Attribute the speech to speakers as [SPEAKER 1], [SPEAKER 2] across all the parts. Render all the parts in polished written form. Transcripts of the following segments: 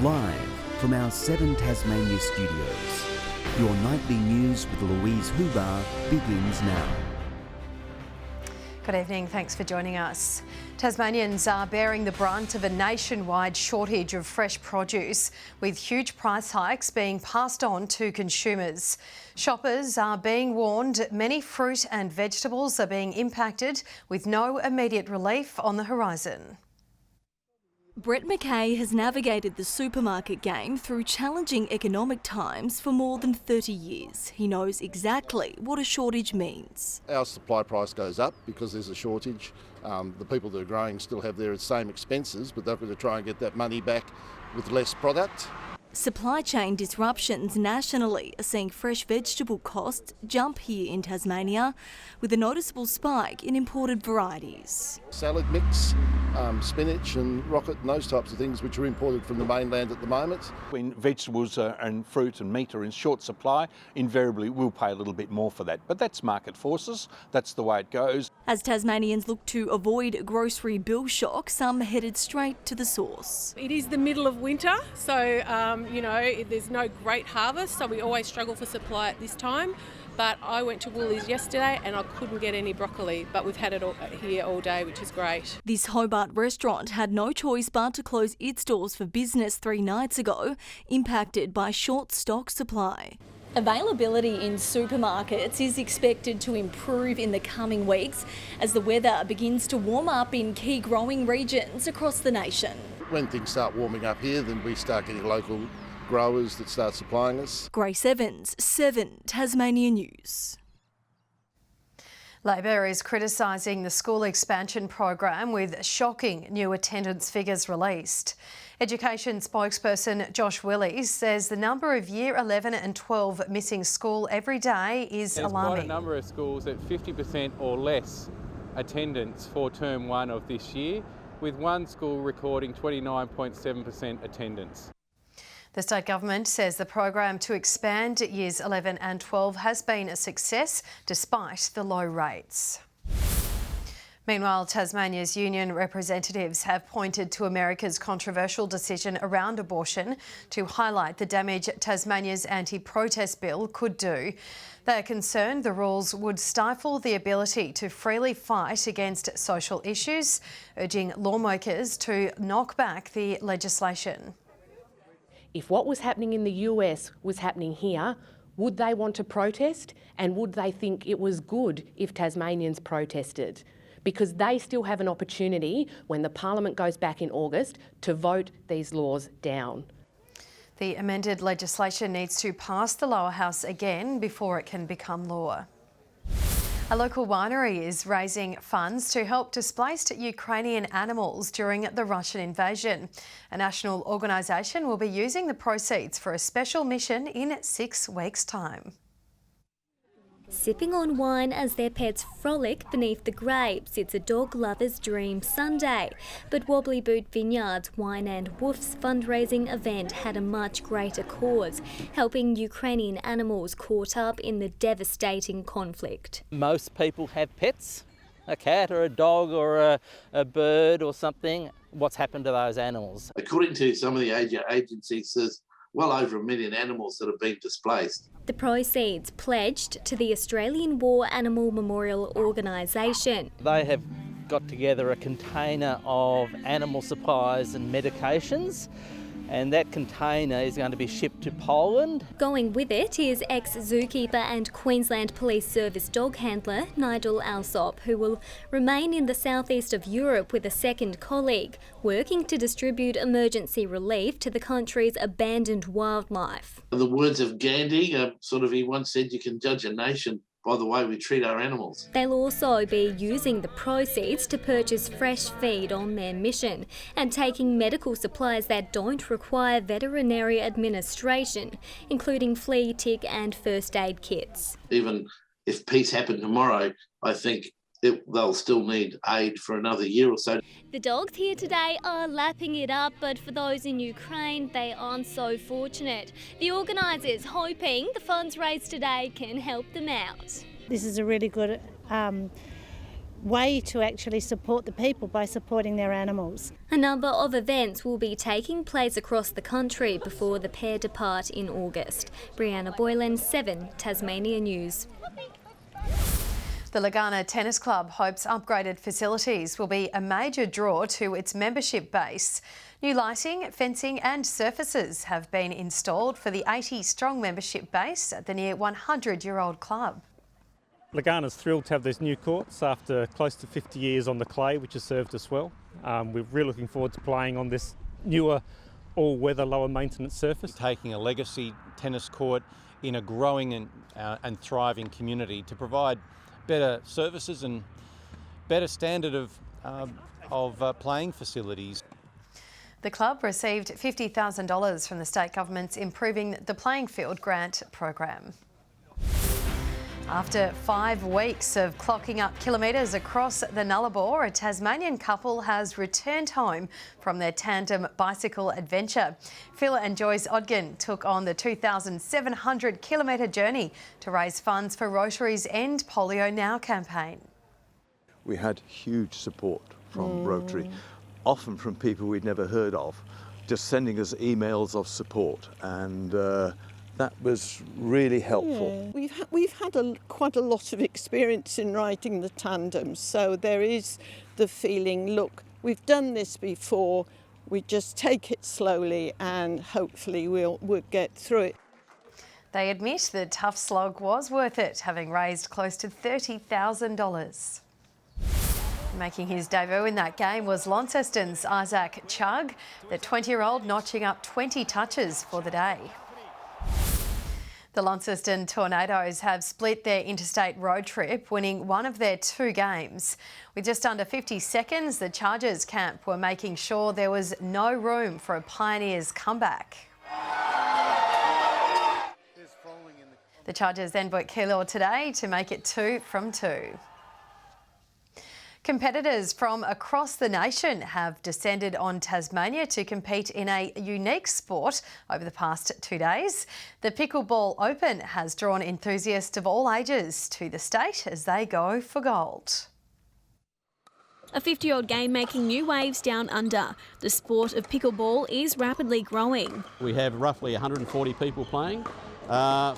[SPEAKER 1] Live from our 7 Tasmania studios, your nightly news with Louise Huber begins now.
[SPEAKER 2] Good evening, thanks for joining us. Tasmanians are bearing the brunt of a nationwide shortage of fresh produce, with huge price hikes being passed on to consumers. Shoppers are being warned many fruit and vegetables are being impacted, with no immediate relief on the horizon.
[SPEAKER 3] Brett MACKAY has navigated the supermarket game through challenging economic times for more than 30 years. He knows exactly what a shortage means.
[SPEAKER 4] Our supply price goes up because there's a shortage. The people that are growing still have their same expenses, but they've got to try and get that money back with less product.
[SPEAKER 3] Supply chain disruptions nationally are seeing fresh vegetable costs jump here in Tasmania, with a noticeable spike in imported varieties.
[SPEAKER 4] Salad mix, spinach and rocket and those types of things which are imported from the mainland at the moment.
[SPEAKER 5] When vegetables and fruit and meat are in short supply, invariably we'll pay a little bit more for that. But that's market forces, that's the way it goes.
[SPEAKER 3] As Tasmanians look to avoid grocery bill shock, some headed straight to the source.
[SPEAKER 6] It is the middle of winter, so there's no great harvest, so we always struggle for supply at this time. But I went to Woolies yesterday and I couldn't get any broccoli, but we've had it here all day, which is great.
[SPEAKER 3] This Hobart restaurant had no choice but to close its doors for business 3 nights ago, impacted by short stock supply. Availability in supermarkets is expected to improve in the coming weeks as the weather begins to warm up in key growing regions across the nation.
[SPEAKER 4] When things start warming up here, then we start getting local growers that start supplying us.
[SPEAKER 3] Grace Evans, 7 Tasmania News.
[SPEAKER 2] Labor is criticising the school expansion program with shocking new attendance figures released. Education spokesperson Josh WILLIE says the number of Year 11 and 12 missing school every day is alarming.
[SPEAKER 7] There's quite a number of schools at 50% or less attendance for term 1 of this year, with one school recording 29.7% attendance.
[SPEAKER 2] The state government says the program to expand Years 11 and 12 has been a success despite the low rates. Meanwhile, Tasmania's union representatives have pointed to America's controversial decision around abortion to highlight the damage Tasmania's anti-protest bill could do. They are concerned the rules would stifle the ability to freely fight against social issues, urging lawmakers to knock back the legislation.
[SPEAKER 8] If what was happening in the US was happening here, would they want to protest? And would they think it was good if Tasmanians protested? Because they still have an opportunity when the Parliament goes back in August to vote these laws down.
[SPEAKER 2] The amended legislation needs to pass the lower house again before it can become law. A local winery is raising funds to help displaced Ukrainian animals during the Russian invasion. A national organisation will be using the proceeds for a special mission in 6 weeks' time.
[SPEAKER 9] Sipping on wine as their pets frolic beneath the grapes, it's a dog lover's dream Sunday. But Wobbly Boot Vineyard's Wine and Woofs fundraising event had a much greater cause, helping Ukrainian animals caught up in the devastating conflict.
[SPEAKER 10] Most people have pets, a cat or a dog or a bird or something. What's happened to those animals?
[SPEAKER 11] According to some of the agencies, there's well over 1 million animals that have been displaced.
[SPEAKER 9] The proceeds pledged to the Australian War Animal Memorial Organisation.
[SPEAKER 10] They have got together a container of animal supplies and medications, and that container is going to be shipped to Poland.
[SPEAKER 9] Going with it is ex-zookeeper and Queensland Police Service dog handler Nigel ALLSOPP, who will remain in the southeast of Europe with a second colleague, working to distribute emergency relief to the country's abandoned wildlife.
[SPEAKER 11] In the words of Gandhi, he once said, you can judge a nation by the way we treat our animals.
[SPEAKER 9] They'll also be using the proceeds to purchase fresh feed on their mission and taking medical supplies that don't require veterinary administration, including flea, tick and first aid kits.
[SPEAKER 11] Even if peace happened tomorrow, I think they'll still need aid for another year or so.
[SPEAKER 9] The dogs here today are lapping it up, but for those in Ukraine, they aren't so fortunate. The organisers hoping the funds raised today can help them out.
[SPEAKER 12] This is a really good way to actually support the people by supporting their animals.
[SPEAKER 9] A number of events will be taking place across the country before the pair depart in August. Brianna Boylan, 7 Tasmania News.
[SPEAKER 2] The Lagana Tennis Club hopes upgraded facilities will be a major draw to its membership base. New lighting, fencing and surfaces have been installed for the 80-strong membership base at the near 100-year-old club.
[SPEAKER 13] Lagana's thrilled to have these new courts after close to 50 years on the clay, which has served us well. We're really looking forward to playing on this newer, all-weather, lower maintenance surface.
[SPEAKER 5] Taking a legacy tennis court in a growing and thriving community to provide better services and better standard of playing facilities.
[SPEAKER 2] The club received $50,000 from the state government's Improving the Playing Field grant program. After 5 weeks of clocking up kilometres across the Nullarbor, a Tasmanian couple has returned home from their tandem bicycle adventure. Phil and Joyce Ogden took on the 2,700-kilometre journey to raise funds for Rotary's End Polio Now campaign.
[SPEAKER 14] We had huge support from Rotary, often from people we'd never heard of, just sending us emails of support, and that was really helpful.
[SPEAKER 15] Yeah. We've had quite a lot of experience in riding the tandems, so there is the feeling, look, we've done this before, we just take it slowly and hopefully we'll get through it.
[SPEAKER 2] They admit the tough slog was worth it, having raised close to $30,000. Making his debut in that game was Launceston's Isaac Chugg, the 20-year-old notching up 20 touches for the day. The Launceston Tornadoes have split their interstate road trip, winning one of their 2 games. With just under 50 seconds, the Chargers camp were making sure there was no room for a Pioneers comeback. The Chargers then beat Keilor today to make it 2 from 2. Competitors from across the nation have descended on Tasmania to compete in a unique sport over the past 2 days. The Pickleball Open has drawn enthusiasts of all ages to the state as they go for gold.
[SPEAKER 3] A 50-year-old game making new waves down under. The sport of pickleball is rapidly growing.
[SPEAKER 16] We have roughly 140 people playing.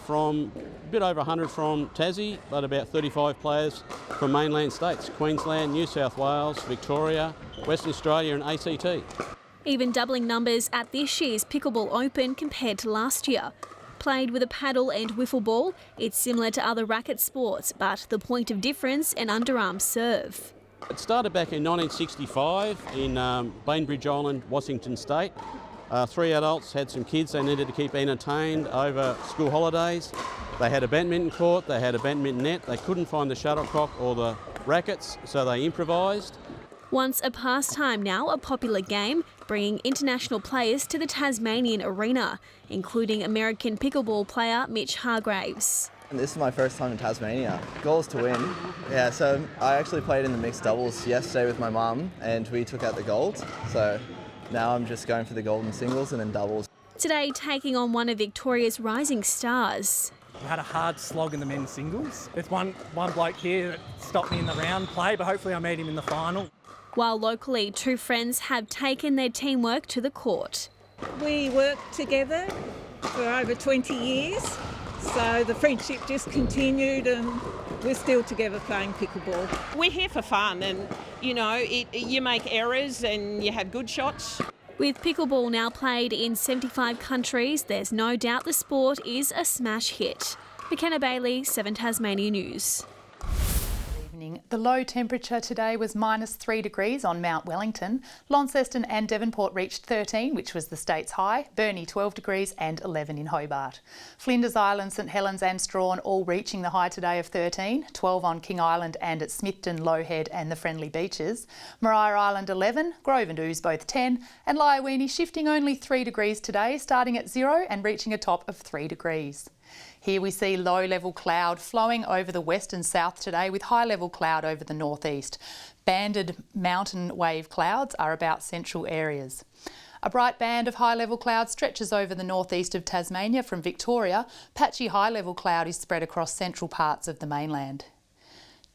[SPEAKER 16] From a bit over 100 from Tassie, but about 35 players from mainland states, Queensland, New South Wales, Victoria, Western Australia and ACT.
[SPEAKER 3] Even doubling numbers at this year's Pickleball Open compared to last year. Played with a paddle and wiffle ball, it's similar to other racket sports, but the point of difference, an underarm serve.
[SPEAKER 16] It started back in 1965 in Bainbridge Island, Washington State. 3 adults had some kids they needed to keep entertained over school holidays. They had a badminton court, they had a badminton net, they couldn't find the shuttlecock or the rackets, so they improvised.
[SPEAKER 3] Once a pastime, now a popular game, bringing international players to the Tasmanian arena, including American pickleball player Mitch Hargraves.
[SPEAKER 17] This is my first time in Tasmania. Goal is to win. Yeah, so I actually played in the mixed doubles yesterday with my mum and we took out the gold. So now I'm just going for the gold in singles and then doubles.
[SPEAKER 3] Today taking on one of Victoria's rising stars.
[SPEAKER 18] We had a hard slog in the men's singles. There's one bloke here that stopped me in the round play, but hopefully I meet him in the final.
[SPEAKER 3] While locally, 2 friends have taken their teamwork to the court.
[SPEAKER 19] We worked together for over 20 years, so the friendship just continued and we're still together playing pickleball.
[SPEAKER 20] We're here for fun and, you know, you make errors and you have good shots.
[SPEAKER 3] With pickleball now played in 75 countries, there's no doubt the sport is a smash hit. MAKENNA Bailey, 7 Tasmania News.
[SPEAKER 21] The low temperature today was -3 degrees on Mount Wellington. Launceston and Devonport reached 13, which was the state's high. Burnie 12 degrees and 11 in Hobart. Flinders Island, St Helens and Strahan all reaching the high today of 13, 12 on King Island and at Smithton, Lowhead and the Friendly Beaches. Maria Island 11, Grove and Ouse both 10 and Liaweenie shifting only 3 degrees today, starting at 0 and reaching a top of 3 degrees. Here we see low-level cloud flowing over the west and south today with high-level cloud over the northeast. Banded mountain wave clouds are about central areas. A bright band of high-level cloud stretches over the northeast of Tasmania from Victoria. Patchy high-level cloud is spread across central parts of the mainland.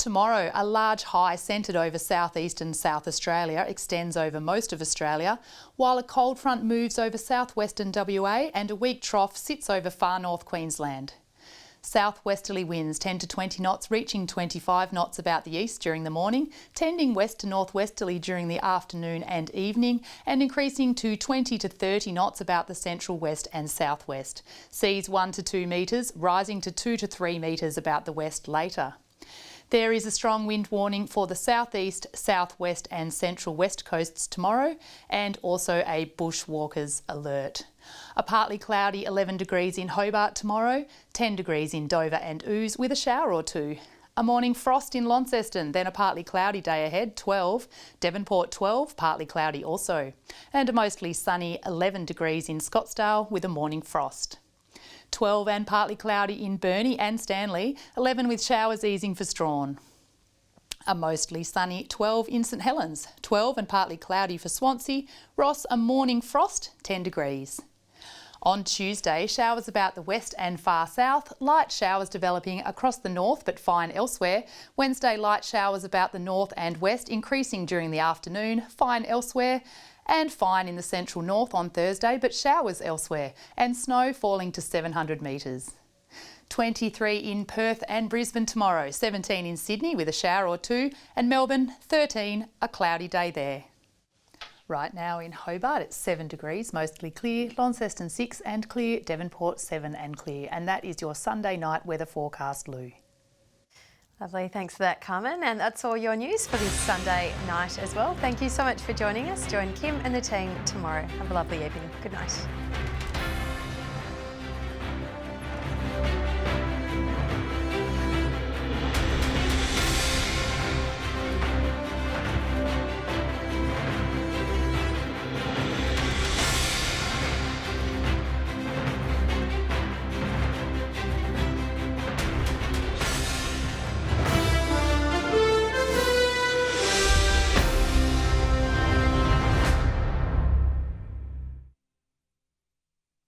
[SPEAKER 21] Tomorrow, a large high centred over southeast and South Australia extends over most of Australia, while a cold front moves over southwestern WA and a weak trough sits over far north Queensland. Southwesterly winds 10 to 20 knots, reaching 25 knots about the east during the morning, tending west to northwesterly during the afternoon and evening, and increasing to 20 to 30 knots about the central west and southwest. Seas 1 to 2 metres, rising to 2 to 3 metres about the west later. There is a strong wind warning for the southeast, southwest and central west coasts tomorrow, and also a bushwalkers alert. A partly cloudy 11 degrees in Hobart tomorrow, 10 degrees in Dover and Ouse with a shower or two. A morning frost in Launceston, then a partly cloudy day ahead, 12. Devonport 12, partly cloudy also. And a mostly sunny 11 degrees in Scottsdale with a morning frost. 12 and partly cloudy in Burnie and Stanley, 11 with showers easing for Strawn. A mostly sunny 12 in St Helens, 12 and partly cloudy for Swansea. Ross, a morning frost, 10 degrees. On Tuesday, showers about the west and far south, light showers developing across the north but fine elsewhere. Wednesday, light showers about the north and west, increasing during the afternoon, fine elsewhere. And fine in the central north on Thursday, but showers elsewhere, and snow falling to 700 metres. 23 in Perth and Brisbane tomorrow, 17 in Sydney with a shower or two, and Melbourne 13, a cloudy day there. Right now in Hobart it's 7 degrees, mostly clear, Launceston 6 and clear, Devonport 7 and clear, and that is your Sunday night weather forecast, Lou.
[SPEAKER 2] Lovely, thanks for that, Carmen. And that's all your news for this Sunday night as well. Thank you so much for joining us. Join Kim and the team tomorrow. Have a lovely evening. Good night.